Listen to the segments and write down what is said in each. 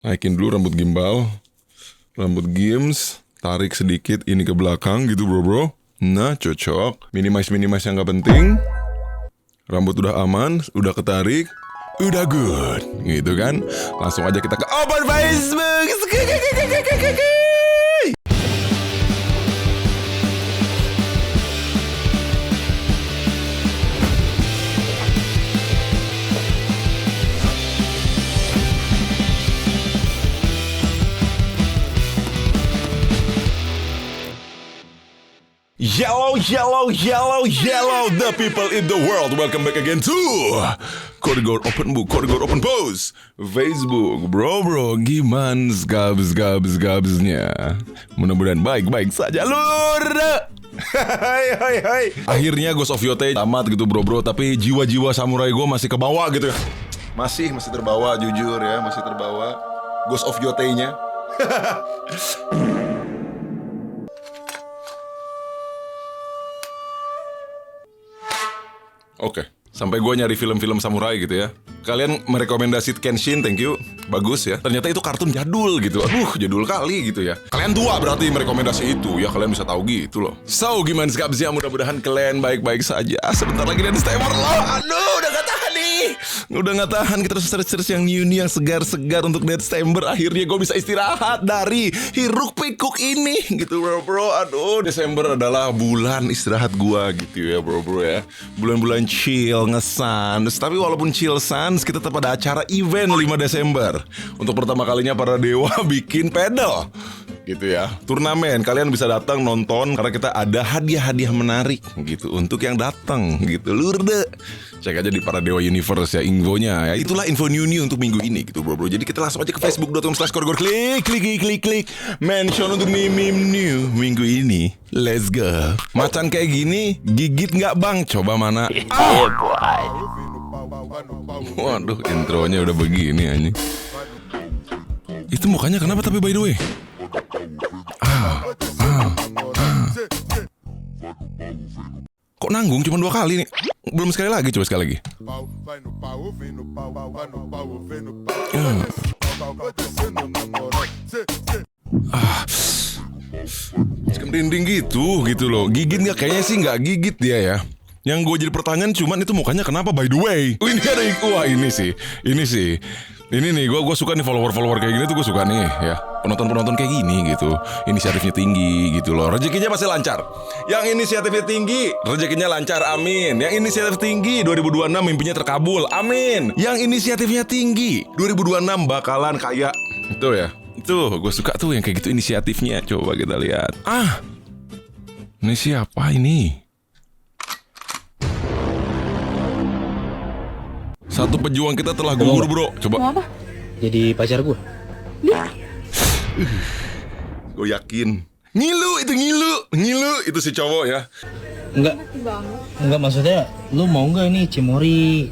Naikin dulu rambut gimbal. Rambut gims. Tarik sedikit ini ke belakang gitu bro. Nah cocok. Minimize yang gak penting. Rambut udah aman. Udah ketarik. Udah good. Gitu kan. Langsung aja kita ke open Facebook. Yellow, the people in the world. Welcome back again to Koridor Open Book, Koridor Open Post Facebook. Bro, gimana gabsnya? Mudah-mudahan baik-baik saja, lur. Hai. Akhirnya Ghost of Yote tamat gitu bro. Tapi jiwa-jiwa samurai gue masih ke bawah gitu ya. Masih terbawa, jujur ya. Masih terbawa Ghost of Yote-nya. Oke, sampai gue nyari film-film samurai gitu ya. Kalian merekomendasi Kenshin, thank you. Bagus ya. Ternyata itu kartun jadul gitu. Aduh, jadul kali gitu ya. Kalian tua berarti merekomendasi itu. Ya kalian bisa tahu gitu loh. So, gimana skabsnya? Mudah-mudahan kalian baik-baik saja. Sebentar lagi dan Steamer loh. Aduh, udah gak tahan nih. Udah gak tahan. Kita harus search yang new nih, yang segar-segar untuk Desember. Akhirnya gue bisa istirahat dari hiruk pikuk ini gitu bro. Aduh, Desember adalah bulan istirahat gue gitu ya bro ya. Bulan-bulan chill, ngesans. Tapi walaupun chill sans, kita tetap ada acara event 5 Desember. Untuk pertama kalinya para dewa bikin pedal gitu ya. Turnamen, kalian bisa datang nonton karena kita ada hadiah-hadiah menarik gitu untuk yang datang gitu. Lurde. Cek aja di Para Dewa Universe ya infonya ya. Itulah info new untuk minggu ini gitu bro. Jadi kita langsung aja ke facebook.com/koridor. Klik mention untuk meme new minggu ini. Let's go. Macan kayak gini gigit nggak bang? Coba mana? Waduh, intronya udah begini anjing. Itu mukanya kenapa tapi by the way? Kok nanggung cuma 2 kali nih? Belum sekali lagi, coba sekali lagi. Merinding gitu loh. Gigit nggak? Kayaknya sih nggak gigit dia ya. Yang gue jadi pertanyaan cuman itu mukanya kenapa by the way? Ini ada wah ini sih. Ini nih gue suka nih follower kayak gini tuh gue suka nih ya. Penonton kayak gini gitu. Inisiatifnya tinggi gitu loh. Rezekinya pasti lancar. Yang inisiatifnya tinggi, rezekinya lancar, amin. Yang inisiatif tinggi 2026 mimpinya terkabul, amin. Yang inisiatifnya tinggi 2026 bakalan kaya. Itu ya. Itu gue suka tuh yang kayak gitu inisiatifnya. Coba kita lihat. Ini siapa ini? Satu pejuang kita telah gugur bro. Coba. Mau apa? Jadi pacar gue. Gue yakin. Ngilu itu si cowok ya. Enggak maksudnya lu mau nggak ini Cimory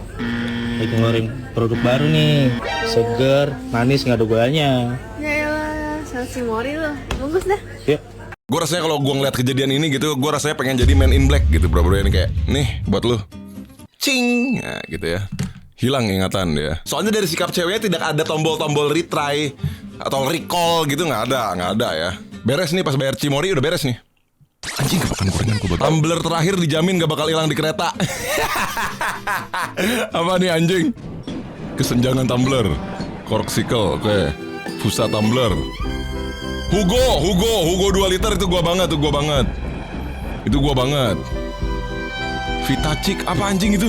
lagi ngeluarin produk baru nih, seger, manis, nggak ada gulanya. Ya sama Cimory lo, bagus dah. Yuk. Gue rasanya kalau gue ngeliat kejadian ini gitu, gue rasanya pengen jadi Man in Black gitu bro ini kayak nih buat lu. Cing, nah, gitu ya. Hilang ingatan dia. Soalnya dari sikap ceweknya tidak ada tombol-tombol retry atau recall gitu, nggak ada ya. Beres nih pas bayar Cimory udah beres nih. Anjing kepakan gorengan gue bakal. Tumbler terakhir dijamin gak bakal hilang di kereta. Apa nih anjing? Kesenjangan tumbler. Corksicle, oke. Fusa tumbler. Hugo 2 liter itu gua banget. Itu gua banget. Vitacik apa anjing itu?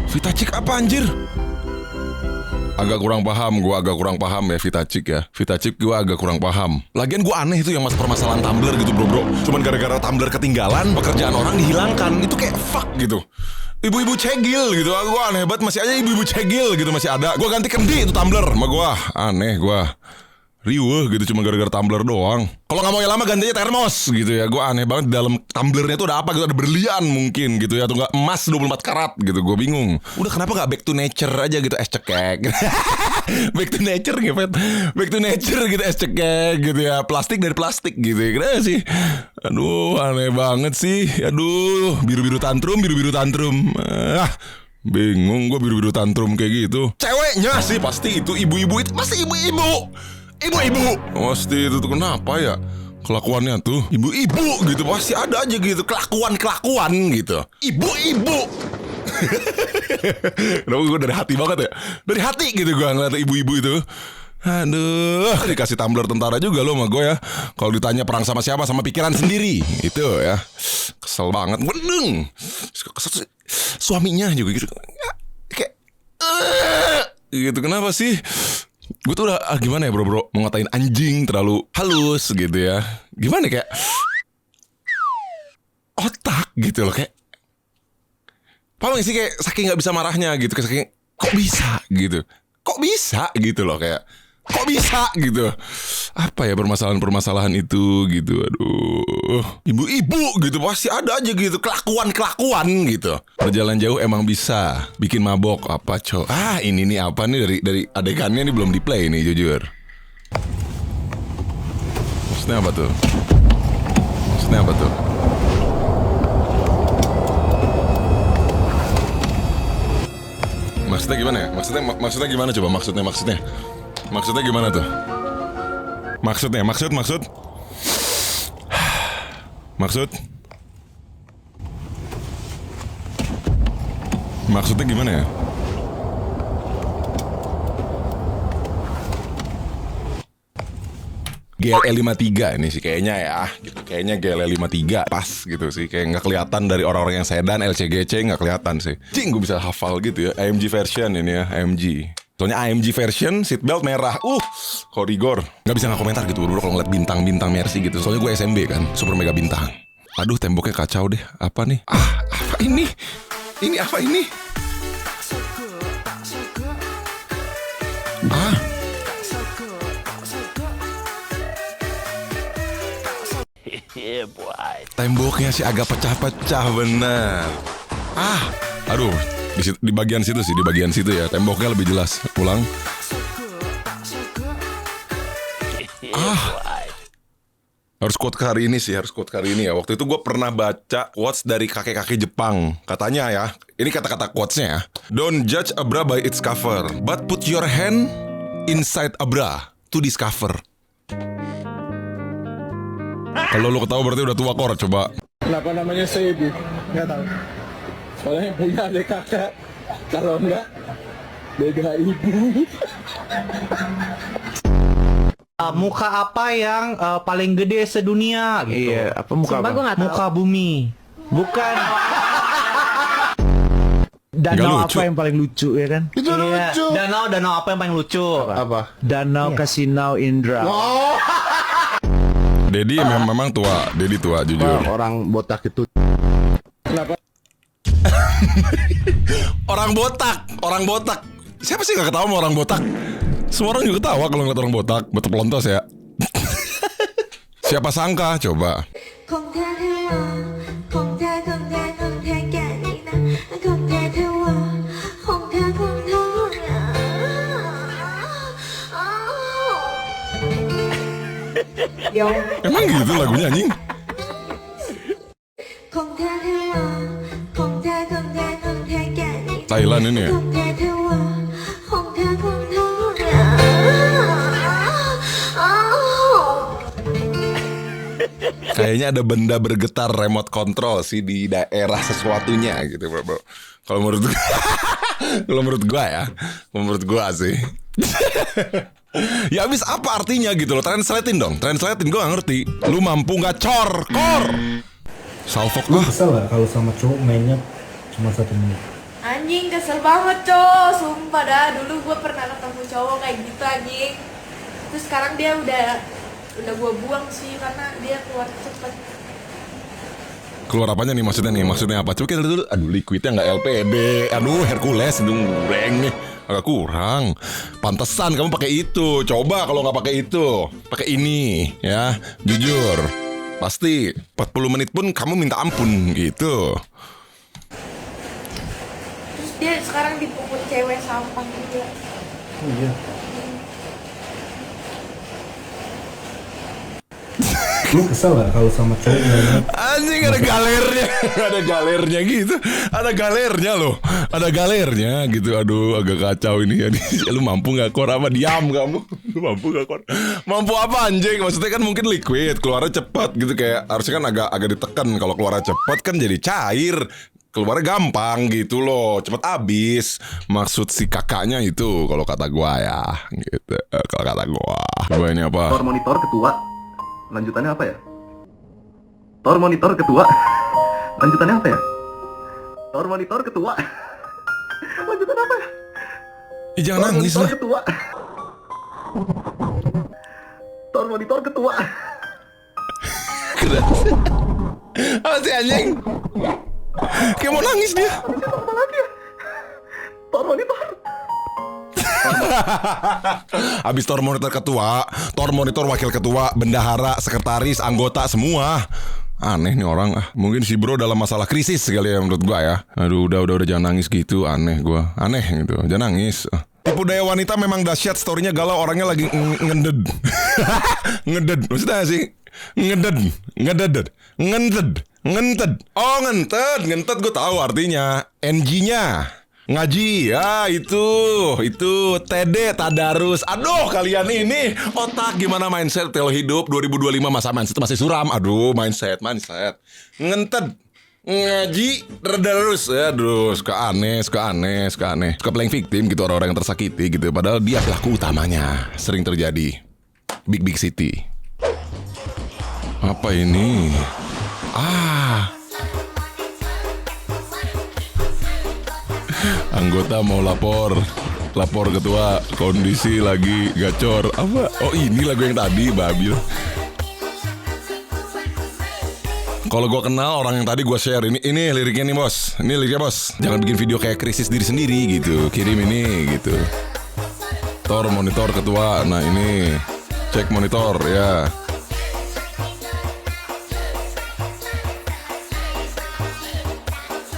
Vitacik apa anjir? Agak kurang paham ya Vitacik ya. Vitacik gue agak kurang paham. Lagian gue aneh itu yang permasalahan tumbler gitu bro. Cuman gara-gara tumbler ketinggalan, pekerjaan orang dihilangkan. Itu kayak fuck gitu. Ibu-ibu cegil gitu. Gue aneh banget masih aja ibu-ibu cegil gitu masih ada. Gue ganti kendi itu tumbler sama gue. Aneh gue. Riweh gitu cuma gara-gara tumbler doang. Kalau nggak mau yang lama gantinya termos gitu ya. Gue aneh banget di dalam tumblernya tuh ada apa gitu. Ada berlian mungkin gitu ya. Atau nggak emas 24 karat gitu. Gue bingung. Udah kenapa nggak back to nature aja gitu. Es cekek. Back to nature ngepet. Back to nature gitu. Es cekek gitu ya. Plastik dari plastik gitu ya. Kenapa sih? Aduh aneh banget sih. Aduh biru-biru tantrum. Bingung gue biru-biru tantrum kayak gitu. Ceweknya sih pasti itu, ibu-ibu itu pasti ibu-ibu. Ibu-ibu. Pasti itu tuh kenapa ya? Kelakuannya tuh ibu-ibu gitu pasti ada aja gitu kelakuan gitu. Ibu-ibu. Kenapa gue dari hati banget ya? Dari hati gitu gue ngeliat ibu-ibu itu. Aduh, dikasih tumbler tentara juga lo sama gue ya. Kalau ditanya perang sama siapa, sama pikiran sendiri. Itu ya. Kesel banget. Wedeng. Kesel suaminya juga gitu. Kayak gitu, kenapa sih? Gue tuh udah gimana ya bro mau ngatain anjing terlalu halus gitu ya. Gimana kayak otak gitu loh, kayak paham gak sih, kayak saking gak bisa marahnya gitu, kayak saking kok bisa gitu loh, kayak kok bisa gitu. Apa ya permasalahan itu gitu. Aduh, ibu-ibu gitu pasti ada aja gitu kelakuan gitu. Perjalanan jauh emang bisa bikin mabok. Apa ini nih apa nih dari adegannya nih belum di play nih jujur. Maksudnya apa tuh? Maksudnya gimana ya? Maksudnya gimana coba maksudnya? Maksudnya gimana tuh? Maksud? Maksudnya gimana ya? GLE 53 ini sih kayaknya ya gitu. Kayaknya GLE 53 pas gitu sih. Kayak nggak kelihatan dari orang-orang yang sedan LCGC, nggak kelihatan sih. Cing, gue bisa hafal gitu ya. AMG version ini ya, AMG. Soalnya AMG version seatbelt merah. Korigor. Nggak bisa nggak komentar gitu bro kalau ngeliat bintang-bintang Mercy gitu. Soalnya gue SMB kan, super mega bintang. Aduh, temboknya kacau deh. Apa nih? Apa ini? Ini apa ini? Temboknya sih agak pecah-pecah bener. Aduh, di bagian situ ya. Temboknya lebih jelas. Ulang. Harus quote ke hari ini ya. Waktu itu gue pernah baca quotes dari kakek-kakek Jepang. Katanya ya, ini kata-kata quotesnya ya. Don't judge a bra by its cover, but put your hand inside a bra to discover. Kalau lu ketawa berarti udah tua kor, coba. Kenapa namanya Seibu? Nggak tahu. Soalnya punya adik kakak. Kalau enggak, beda ibu. Muka apa yang paling gede sedunia gitu? Iya, apa muka Sumpah apa? gue gak tahu. Muka bumi. Bukan. Danau lucu. apa yang paling lucu ya kan? Itu lucu. Danau apa yang paling lucu? Apa? Danau Kasinau Indra. Dedi memang tua. Dedi tua jujur. Orang botak itu. Kenapa? Orang botak. Siapa sih gak ketawa sama orang botak? Semua orang juga ketawa kalau ngeliat orang botak. Betul pelontos ya. Siapa sangka coba. Emang gitu lagunya anjing? Thailand ini ya? Kayaknya ada benda bergetar remote control sih di daerah sesuatunya gitu bro. Kalau menurut gua sih. Ya abis apa artinya gitu loh. Translatein dong. Translatein, gue gak ngerti. Lu mampu gak kor Salfok Lu kesel gak kalau sama cowok mainnya cuma 1 menit? Anjing kesel banget cowok, sumpah dah. Dulu gue pernah ketemu cowok kayak gitu anjing. Terus sekarang dia udah gue buang sih karena dia keluar cepet. Keluar apanya nih maksudnya apa? Coba kita lihat dulu. Aduh, liquidnya gak LPD. Aduh, Hercules. Aduh, goreng nih. Agak kurang. Pantesan kamu pakai itu. Coba kalau nggak pakai itu, pakai ini ya. Jujur, pasti 40 menit pun kamu minta ampun gitu. Terus dia sekarang dipukul cewek sampah juga. Oh iya. Lu kesel gak kalau sama cowok yang Anjing ada galernya. Ada galernya gitu. Ada galernya loh. Ada galernya gitu. Aduh agak kacau ini ya. Lu mampu gak Kor apa? Diam kamu. Lu mampu gak Kor? Mampu apa anjing? Maksudnya kan mungkin liquid, keluarnya cepat gitu. Kayak harusnya kan agak ditekan. Kalau keluarnya cepat kan jadi cair, keluarnya gampang gitu loh, cepet habis. Maksud si kakaknya itu kalau kata gua ya gitu. Kalau kata gua. Coba ini apa? Tor monitor ketua. Lanjutannya apa ya? Tor monitor ketua. Lanjutannya apa ya? Tor monitor ketua. Lanjutannya apa ya? Jangan Tor nangis monitor lah. ketua. Tor monitor ketua. Apa sih anjing? Kayak mau nangis dia. Apa lagi ya? Tor monitor. Habis tor monitor ketua, tor monitor wakil ketua, bendahara, sekretaris, anggota semua. Aneh nih orang. Mungkin si bro dalam masalah krisis sekali ya menurut gua ya. Aduh udah jangan nangis gitu. Aneh gua. Aneh gitu. Jangan nangis. Tipu daya wanita memang dahsyat. Storynya galau, orangnya lagi ngeded. Ngeded. Maksudnya sih ngeded. Oh ngented gue tahu artinya. NG-nya ngaji ya, itu TD tadarus. Aduh kalian ini otak gimana mindset kalau hidup 2025 masa mindset masih suram. Aduh mindset ngented ngaji tadarus. Aduh suka aneh suka playing victim gitu, orang-orang yang tersakiti gitu, padahal dia pelaku utamanya. Sering terjadi big city. Apa ini? Anggota mau lapor ketua, kondisi lagi gacor. Apa? Oh ini lagu yang tadi babil. Kalau gue kenal orang yang tadi gue share, ini liriknya nih bos. Ini liriknya bos. Jangan bikin video kayak krisis diri sendiri gitu. Kirim ini gitu. Tor monitor ketua. Nah ini cek monitor ya.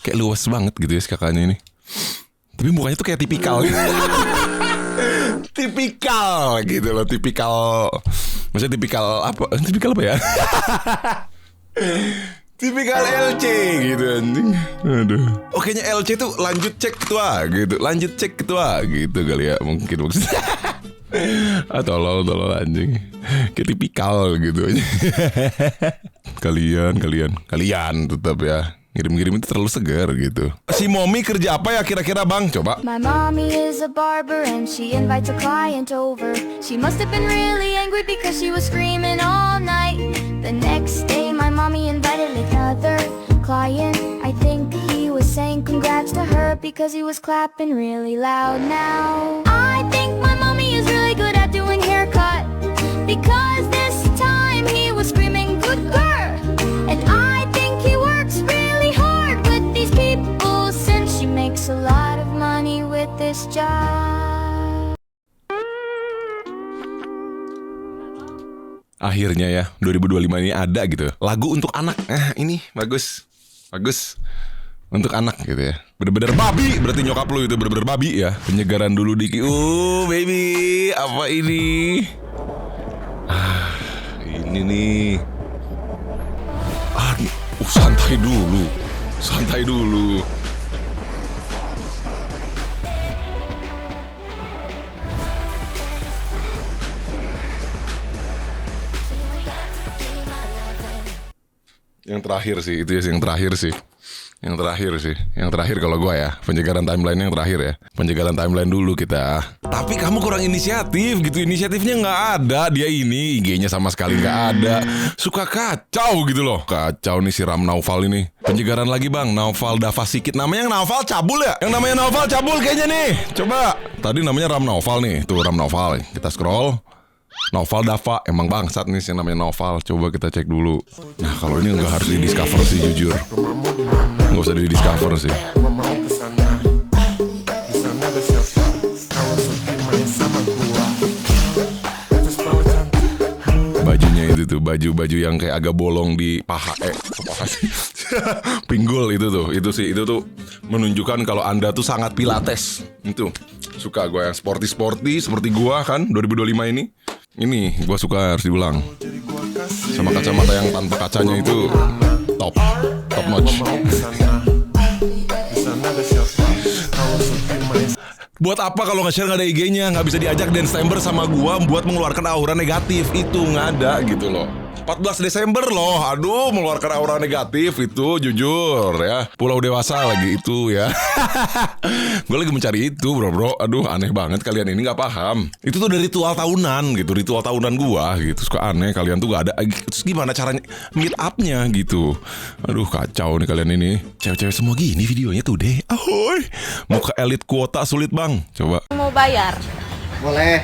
Kayak luas banget gitu ya si kakaknya ini. Tapi mukanya tuh kayak tipikal gitu. Tipikal gitu loh. Maksudnya tipikal apa ya? Tipikal LC gitu anjing. Aduh. Oh kayaknya LC tuh lanjut cek ketua gitu kali ya. Mungkin maksudnya. Tolol anjing. Kayak tipikal gitu aja. Kalian tetap ya. Ngirim-ngirim itu terlalu segar gitu. Si Momi kerja apa ya kira-kira bang? Coba. My mommy is a barber and she invites a client over. She must have been really angry because she was screaming all night. The next day my mommy invited another client. I think he was saying congrats to her because he was clapping really loud. Now I think my mommy is really good at doing haircut, because this time he was screaming good girl. And I think he works really hard with these people since she makes a lot of money with this job. Akhirnya ya 2025 ini ada gitu lagu untuk anak. Ini bagus untuk anak gitu ya. Bener-bener babi, berarti nyokap lu itu bener-bener babi ya. Penyegaran dulu dikit. Baby, apa ini? Ini nih. Santai dulu. Yang terakhir sih, itu ya yang terakhir sih. Yang terakhir kalau gue ya, penjagaan timeline yang terakhir ya. Penjagaan timeline dulu kita. Tapi kamu kurang inisiatif gitu. Inisiatifnya nggak ada. Dia ini IG-nya sama sekali nggak ada. Suka kacau gitu loh. Kacau nih si Ram Naufal ini. Penjagaan lagi bang, Naufal Dava Sikit. Namanya Naufal cabul ya? Yang namanya Naufal cabul kayaknya nih. Coba. Tadi namanya Ram Naufal nih. Tuh Ram Naufal. Kita scroll. Naufal Dava, emang bangsat nih yang namanya Naufal. Coba kita cek dulu. Nah kalau ini nggak harus di discover sih jujur. Nggak usah di discover sih. Bajunya itu tuh, baju yang kayak agak bolong di paha. Apa sih? Pinggul itu tuh. Itu tuh menunjukkan kalau Anda tuh sangat pilates. Itu suka gue yang sporty seperti gue kan 2025 ini. Ini gue suka, harus diulang. sama kacamata yang tanpa kacanya itu top notch. Buat apa kalau nge-share nggak ada IG-nya, nggak bisa diajak dance chamber sama gua buat mengeluarkan aura negatif, itu nggak ada gitu loh. 14 Desember loh, aduh mengeluarkan aura negatif itu jujur ya. Pulau Dewasa lagi itu ya. Gue lagi mencari itu bro, aduh aneh banget kalian ini nggak paham. Itu tuh dari ritual tahunan gitu, ritual tahunan gua gitu. Suka aneh kalian tuh gak ada. Terus gimana caranya meet up-nya gitu. Aduh kacau nih kalian ini. Cewek-cewek semua gini videonya tuh deh. Ahoy, mau ke elit kuota sulit bang. Coba. Mau bayar, Boleh.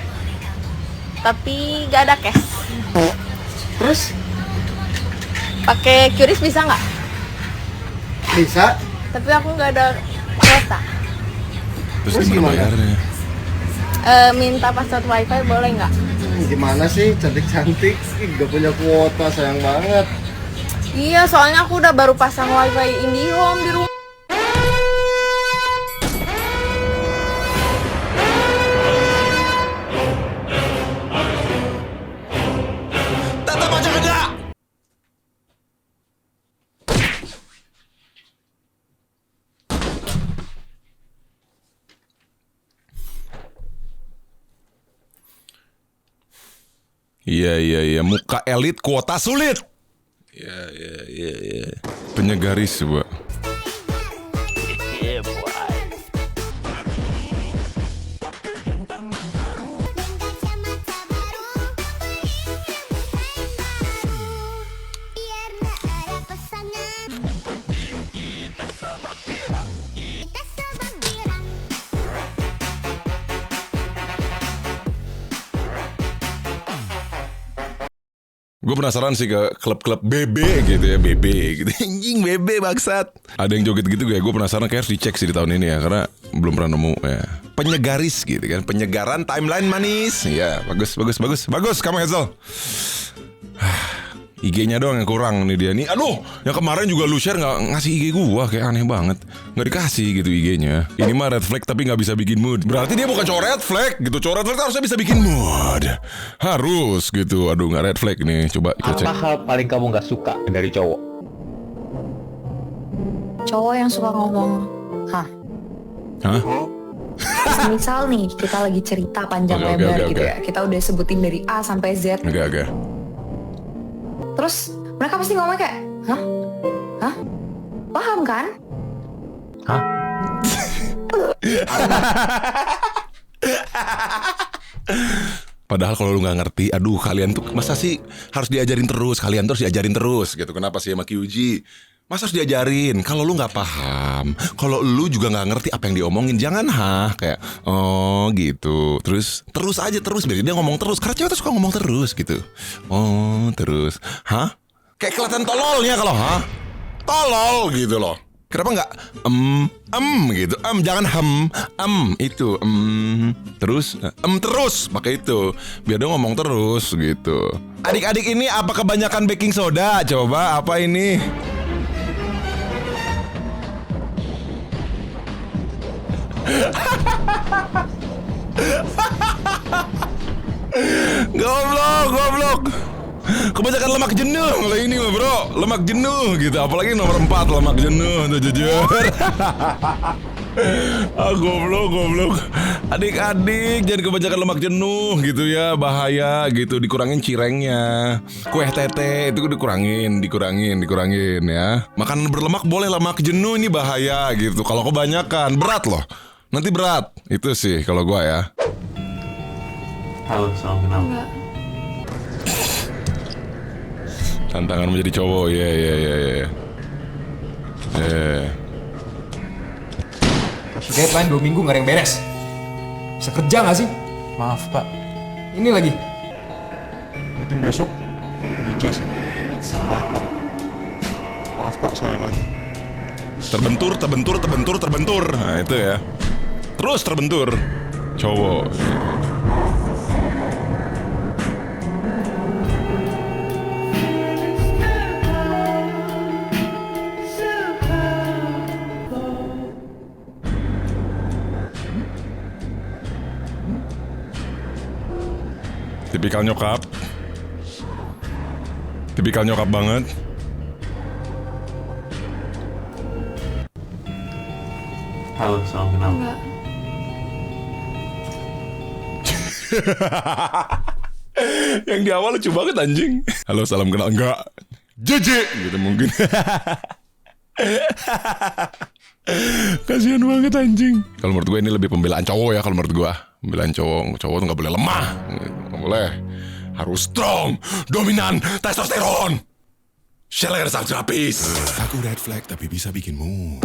tapi gak ada cash. Terus Pakai QRIS bisa nggak? bisa? Tapi aku nggak ada kuota. Terus gimana bayarnya? Minta password wifi boleh nggak? Gimana sih cantik-cantik gak punya kuota, sayang banget. Iya, soalnya aku udah baru pasang wifi IndiHome di rumah. Tetap aja kerja. Iya, muka elit kuota sulit. Iya. Penyegaris, Bu. Gue penasaran sih ke klub-klub BB gitu ya, BB gitu. Anjing BB bangsat. Ada yang joget gitu gak? Gue penasaran, kayak harus dicek sih di tahun ini ya, karena belum pernah nemu ya. Penyegaris gitu kan, penyegaran timeline manis. Ya, bagus kamu Hazel. IG-nya doang yang kurang nih dia nih. Aduh, yang kemarin juga lu share nggak ngasih IG gua, kayak aneh banget. Nggak dikasih gitu IG-nya. Ini mah red flag tapi nggak bisa bikin mood. Berarti dia bukan cowok red flag gitu. Cowok red flag harusnya bisa bikin mood. Harus gitu. Aduh, nggak red flag nih. Coba kita cek. Apa hal paling kamu nggak suka dari cowok? Cowok yang suka ngomong, hah? Misal nih, kita lagi cerita panjang Oke, lebar oke. gitu ya. Kita udah sebutin dari A sampai Z. Oke. Terus mereka pasti ngomong kayak, hah? Hah? Paham kan? Hah? Padahal kalau lu nggak ngerti, aduh kalian tuh masa sih harus diajarin terus? Kalian terus diajarin terus gitu. Kenapa sih sama QG? Masa harus diajarin? Kalau lu nggak paham, kalau lu juga nggak ngerti apa yang diomongin, jangan kayak oh gitu. Terus aja biar dia ngomong terus. Karena cewek tuh suka ngomong terus gitu. Oh terus, kayak kelihatan tololnya kalau tolol gitu loh. Kenapa nggak gitu? Jangan itu terus terus pakai itu biar dia ngomong terus gitu. Adik-adik ini apa kebanyakan baking soda? Coba apa ini? Goblok. Kebanyakan lemak jenuh kalau ini mah bro, lemak jenuh gitu. Apalagi nomor 4 lemak jenuh tuh jujur. Goblok. Adik-adik jangan kebanyakan lemak jenuh gitu ya, bahaya gitu. Dikurangin cirengnya. Kue tete itu dikurangin ya. Makan berlemak boleh, lemak jenuh ini bahaya gitu. Kalau kebanyakan berat loh. Nanti berat. Itu sih kalau gua ya. Halo, salam kenal. Enggak. Tantangan menjadi cowok, ya. Deadline 2 minggu gak ada yang beres. Bisa kerja gak sih? Maaf pak, Ini lagi. mungkin besok dicas. Maaf pak, saya lagi. Terbentur. Nah itu ya. Terus terbentur. Cowok. Tipikal nyokap. Tipikal nyokap banget. Halo, salam kenal. Enggak. Yang di awal lucu banget anjing. Halo, salam kenal. Enggak. JJ gitu mungkin. Kasihan banget anjing. Kalau menurut gue ini lebih pembelaan cowok ya. Kalau menurut gue pembelaan cowok tuh nggak boleh lemah, nggak boleh, harus strong, dominan, testosteron. Shell yang sangat terapis. Aku red flag tapi bisa bikin move.